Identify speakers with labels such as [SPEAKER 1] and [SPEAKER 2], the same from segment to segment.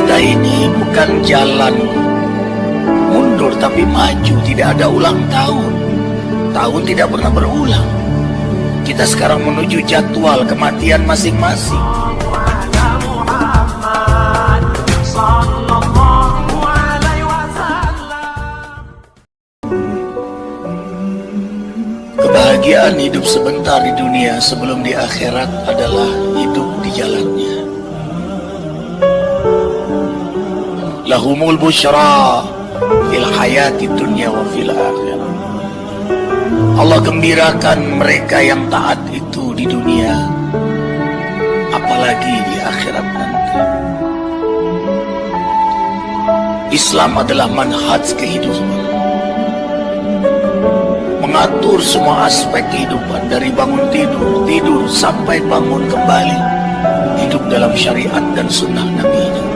[SPEAKER 1] Kita ini bukan jalan mundur tapi maju, tidak ada ulang tahun. Tahun tidak pernah berulang. Kita sekarang menuju jadwal kematian masing-masing. Kebahagiaan hidup sebentar di dunia sebelum di akhirat adalah hidup di jalannya. Lahumul busyra fil hayati dunya wa fil akhirah. Allah gembirakan mereka yang taat itu di dunia, apalagi di akhirat nanti. Islam adalah manhaj kehidupan, mengatur semua aspek kehidupan dari bangun tidur sampai bangun kembali, hidup dalam syariat dan sunnah Nabi-Nya.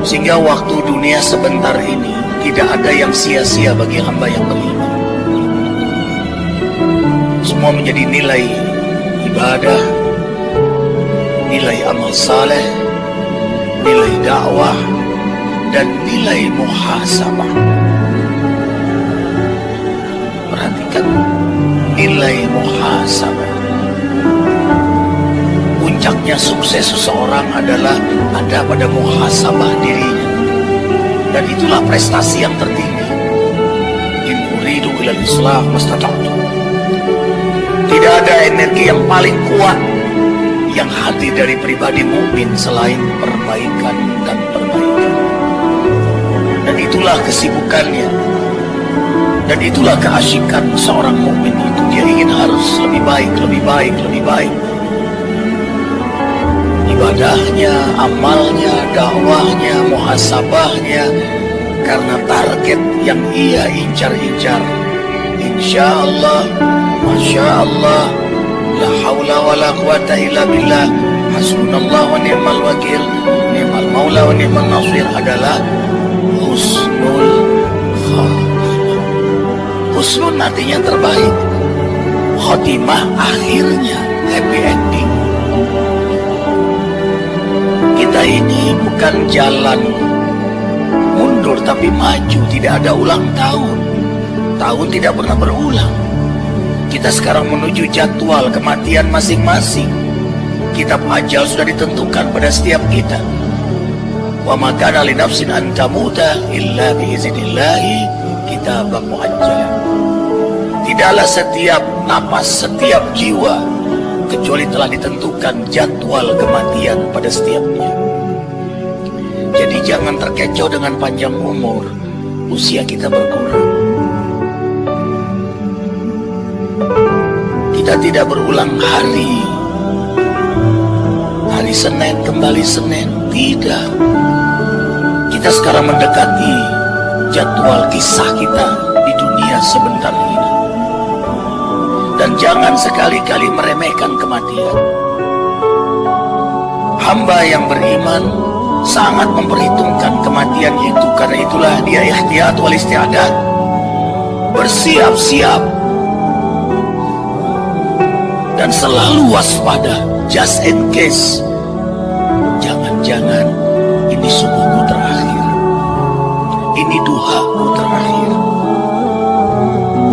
[SPEAKER 1] Sehingga waktu dunia sebentar ini tidak ada yang sia-sia bagi hamba yang beriman. Semua menjadi nilai ibadah, nilai amal saleh, nilai dakwah, dan nilai muhasabah. Perhatikan nilai muhasabah. Puncaknya sukses seseorang adalah ada pada muhasabah dirinya, dan itulah prestasi yang tertinggi. In uridu ilal islah mastata'tu. Tidak ada energi yang paling kuat yang hadir dari pribadi mukmin selain perbaikan dan perbaikan. Dan itulah kesibukannya. Dan itulah keasyikan seorang mukmin itu. Dia ingin harus lebih baik, lebih baik, lebih baik. Ibadahnya, amalnya, dakwahnya, muhasabahnya, karena target yang ia incar-incar. Insya Allah, Masya Allah, la hawla wa la quwata illa billah, hasbunallah wa ni'mal wakil, ni'mal maula wa ni'mal nasir adalah husnul khatimah. Husnul artinya terbaik, khotimah akhirnya happy ending. Kita ini bukan jalan mundur tapi maju, tidak ada ulang tahun. Tahun tidak pernah berulang. Kita sekarang menuju jadwal kematian masing-masing. Kitab ajal sudah ditentukan pada setiap kita. Wa ma kana li nafsin an tamuta illa bi iznillahi kitaban muajjalan. Tidaklah setiap napas, setiap jiwa kecuali telah ditentukan jadwal kematian pada setiapnya. Jadi jangan terkecoh dengan panjang umur, usia kita berkurang. Kita tidak berulang hari Senin kembali Senin, tidak. Kita sekarang mendekati jadwal kisah kita di dunia sebentar ini. Dan jangan sekali-kali meremehkan kematian. Hamba yang beriman sangat memperhitungkan kematian itu, karena itulah dia ihtiyat wal isti'adat, bersiap-siap dan selalu waspada, just in case. Jangan-jangan ini subuhku terakhir, ini duhaku terakhir,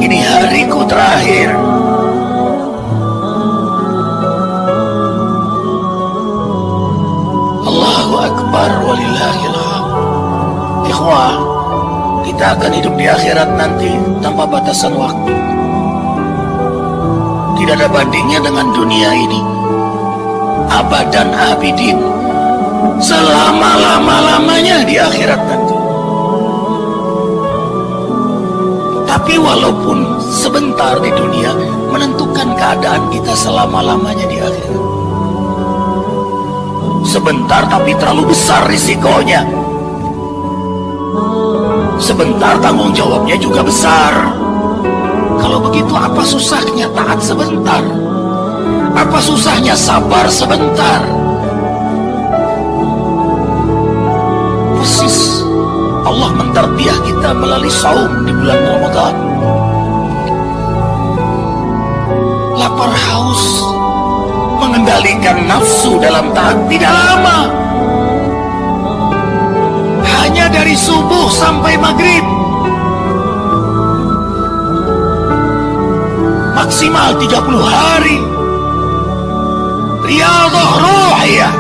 [SPEAKER 1] ini hariku terakhir. Allahu Akbar walillahil hamd. Ikhwah, kita akan hidup di akhirat nanti tanpa batasan waktu. Tidak ada bandingnya dengan dunia ini. Abadan abidin, selama-lama-lamanya di akhirat nanti. Tapi walaupun sebentar di dunia, menentukan keadaan kita selama-lamanya di akhirat. Sebentar tapi terlalu besar risikonya. Sebentar tanggung jawabnya juga besar. Kalau begitu apa susahnya taat sebentar? Apa susahnya sabar sebentar? Persis Allah mentarbiah kita melalui saum di bulan Ramadan. Lapar haus, mengendalikan nafsu dalam taat tidak lama. maksimal 30 hari. Riyadhah ruhiyah.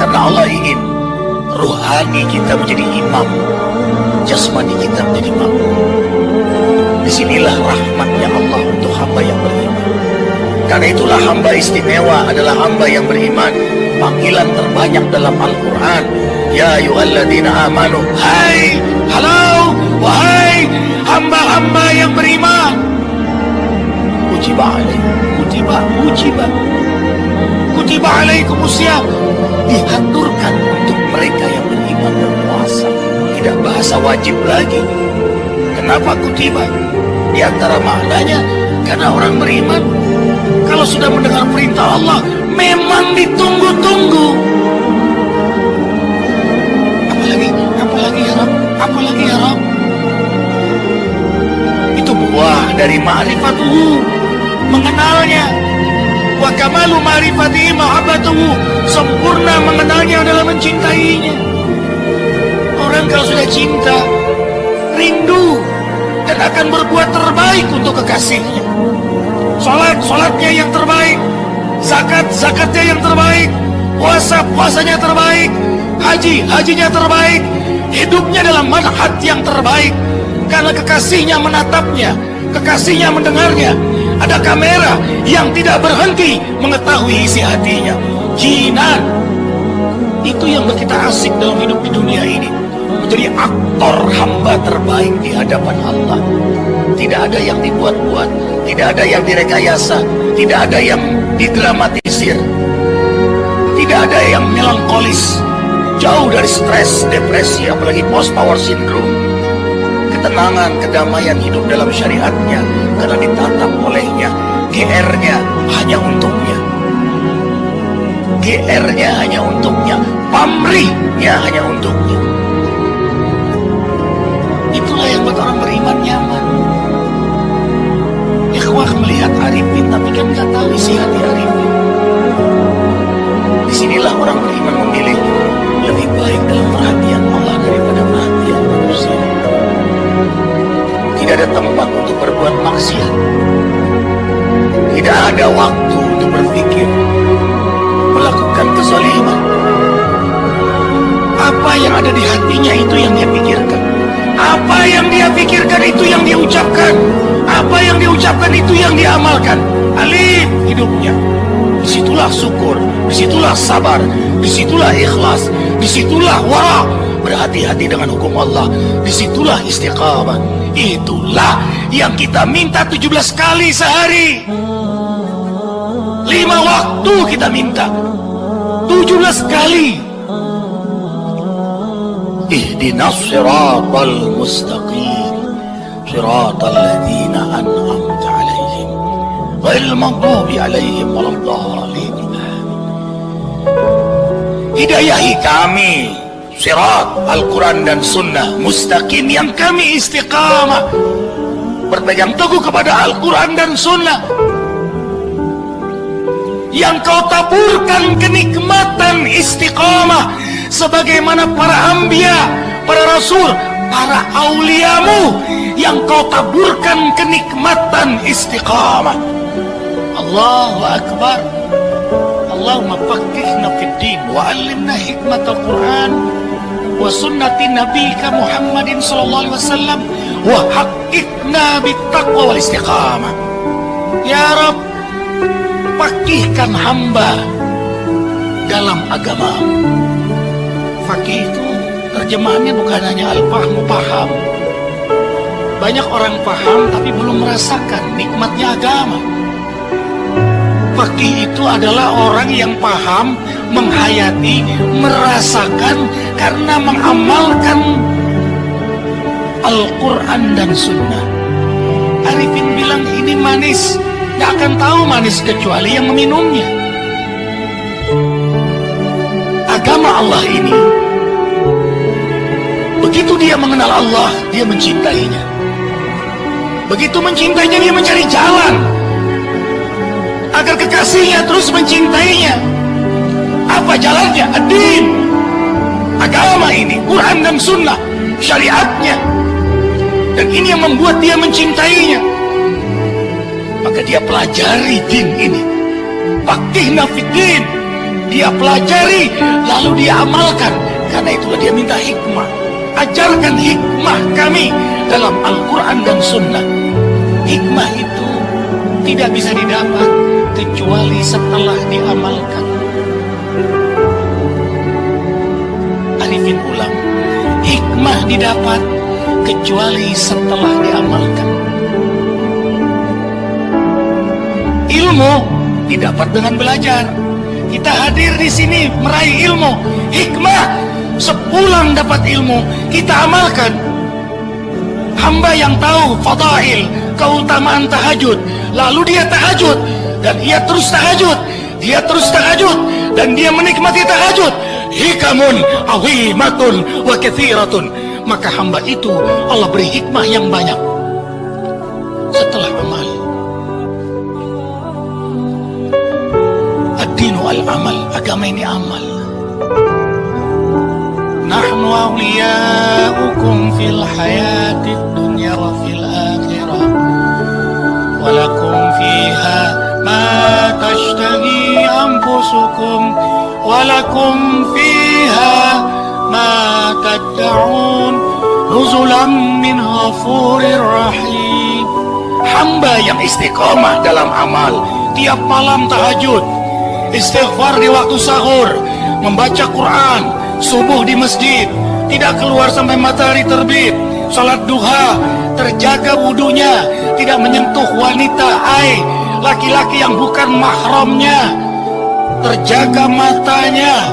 [SPEAKER 1] Karena Allah ingin ruhani kita menjadi imam, jasmani kita menjadi makmum. Disinilah rahmatnya Allah untuk hamba yang beriman. Karena itulah hamba istimewa adalah hamba yang beriman. Panggilan terbanyak dalam Al-Quran, ya ayyuhalladzina amanu, hai, halo, wahai hamba-hamba yang beriman. Kutiba alaikumusiyam, diaturkan untuk mereka yang beriman berpuasa. Tidak bahasa wajib lagi. Kenapa kutiba? Di antara maknanya karena orang beriman kalau sudah mendengar perintah Allah memang ditunggu-tunggu. Apalagi harap. Itu buah dari ma'rifatuhu, mengenalnya. Wa kamalu ma'rifatihi mahabbatuhu, sempurna mengenalnya adalah mencintainya. Orang kalau sudah cinta, rindu dan akan berbuat terbaik untuk kekasihnya. Sholatnya yang terbaik, zakatnya yang terbaik, puasanya terbaik, hajinya terbaik, hidupnya dalam manhaj yang terbaik. Karena kekasihnya menatapnya, kekasihnya mendengarnya. Ada kamera yang tidak berhenti mengetahui isi hatinya. Jinan. Itu yang kita asik dalam hidup di dunia ini, menjadi aktor hamba terbaik di hadapan Allah. Tidak ada yang dibuat-buat, tidak ada yang direkayasa, tidak ada yang didramatisir, tidak ada yang melankolis, jauh dari stres, depresi, apalagi post-power syndrome. Ketenangan, kedamaian hidup dalam syariatnya karena ditatap olehnya. GR-nya hanya untuknya, GR-nya hanya untuknya, pamrihnya hanya untuknya. Itulah yang buat orang beriman nyaman. Ikhwah melihat Arifin tapi kan nggak tahu isi hati Arifin. Disinilah orang beriman memilih lebih baik dalam perhatian Allah daripada perhatian manusia. Tidak ada tempat untuk berbuat maksiat, tidak ada waktu untuk berpikir melakukan kezaliman. Apa yang ada di hatinya itu yang dia pikirkan. Apa yang dia pikirkan itu yang dia ucapkan. Apa yang dia ucapkan itu yang dia amalkan. Alif hidupnya. Disitulah syukur, disitulah sabar, disitulah ikhlas, disitulah wara, berhati-hati dengan hukum Allah, disitulah istiqamah. Itulah yang kita minta 17 kali sehari. 5 waktu kita minta 17 kali. Ihdinas siratal mustaqim, siratal ladzina an'amta 'alaihim ghairil maghdubi 'alaihim waladdallin. Hidayahi kami sirat Al-Quran dan Sunnah mustaqim, yang kami istiqamah berpegang teguh kepada Al-Quran dan Sunnah, yang kau taburkan kenikmatan istiqamah sebagaimana para anbiya, para rasul, para auliamu, yang kau taburkan kenikmatan istiqamah. Allahu Akbar. Allahumma faqihna fid din wa 'allimna hikmatal Qur'an wa sunnati nabiyika Muhammadin sallallahu alaihi wasallam wa haqqiqna bittaqwa wal istiqamah. Ya Rabb, faqihkan hamba dalam agama. Faqih itu terjemahannya bukan hanya al-fahmu, paham. Banyak orang paham tapi belum merasakan nikmatnya agama. Faqih itu adalah orang yang paham, menghayati, merasakan karena mengamalkan Al-Quran dan Sunnah. Arifin bilang ini manis, gak akan tahu manis kecuali yang meminumnya. Agama Allah ini, begitu dia mengenal Allah, dia mencintainya. Begitu mencintainya, dia mencari jalan agar kekasihnya terus mencintainya. Apa jalannya? Ad-din, agama ini, Quran dan Sunnah, syariatnya. Dan ini yang membuat dia mencintainya. maka dia pelajari din ini. Faktihna fid din. Dia pelajari, lalu dia amalkan. Karena itulah dia minta hikmah. Ajarkan hikmah kami dalam Al-Quran dan Sunnah. Hikmah itu tidak bisa didapat kecuali setelah diamalkan. Arifin ulang, hikmah didapat kecuali setelah diamalkan. Ilmu didapat dengan belajar. Kita hadir di sini meraih ilmu, hikmah. Sepulang dapat ilmu, kita amalkan. Hamba yang tahu fadail, keutamaan tahajud, lalu dia tahajud, dan dia terus tahajud, dan dia menikmati tahajud. Hikamun azimatun wa kathiratun. Maka hamba itu Allah beri hikmah yang banyak setelah amal. Ad-dinu al-amal, agama ini amal. Nahnu awliya'ukum fil hayatid dunya wa fil akhirah. Walakum fiha ma tashtahi anfusukum. Walakum fiha ma tad'un. Nuzulam min ghafurir rahim. Hamba yang istiqomah dalam amal, tiap malam tahajud, istighfar di waktu sahur, membaca Quran, subuh di masjid, tidak keluar sampai matahari terbit, salat duha, terjaga wudunya, tidak menyentuh wanita laki-laki yang bukan mahramnya, terjaga matanya,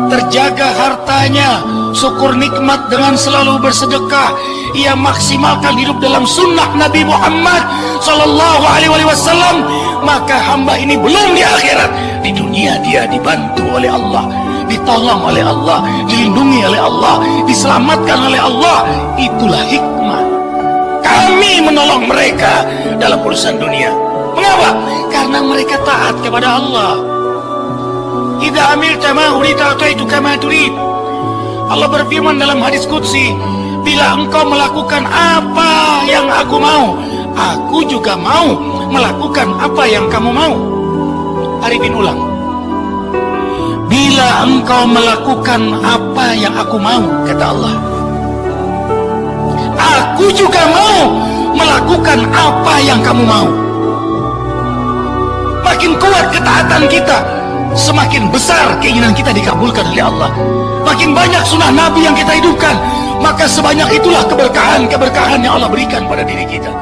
[SPEAKER 1] terjaga hartanya, syukur nikmat dengan selalu bersedekah. Ia maksimalkan hidup dalam sunnah Nabi Muhammad Sallallahu Alaihi Wasallam. Maka hamba ini belum di akhirat, di dunia dia dibantu oleh Allah, ditolong oleh Allah, dilindungi oleh Allah, diselamatkan oleh Allah. Itulah hikmah. Kami menolong mereka dalam urusan dunia. Mengapa? Karena mereka taat kepada Allah. Idza amilta ma urita ataitu kama turid. Allah berfirman dalam hadis qudsi, bila engkau melakukan apa yang aku mau, aku juga mau melakukan apa yang kamu mau. Arifin ulang. Bila engkau melakukan apa yang aku mau, kata Allah, aku juga mau melakukan apa yang kamu mau. Makin kuat ketaatan kita, semakin besar keinginan kita dikabulkan oleh Allah. Makin banyak sunnah Nabi yang kita hidupkan, maka sebanyak itulah keberkahan yang Allah berikan pada diri kita.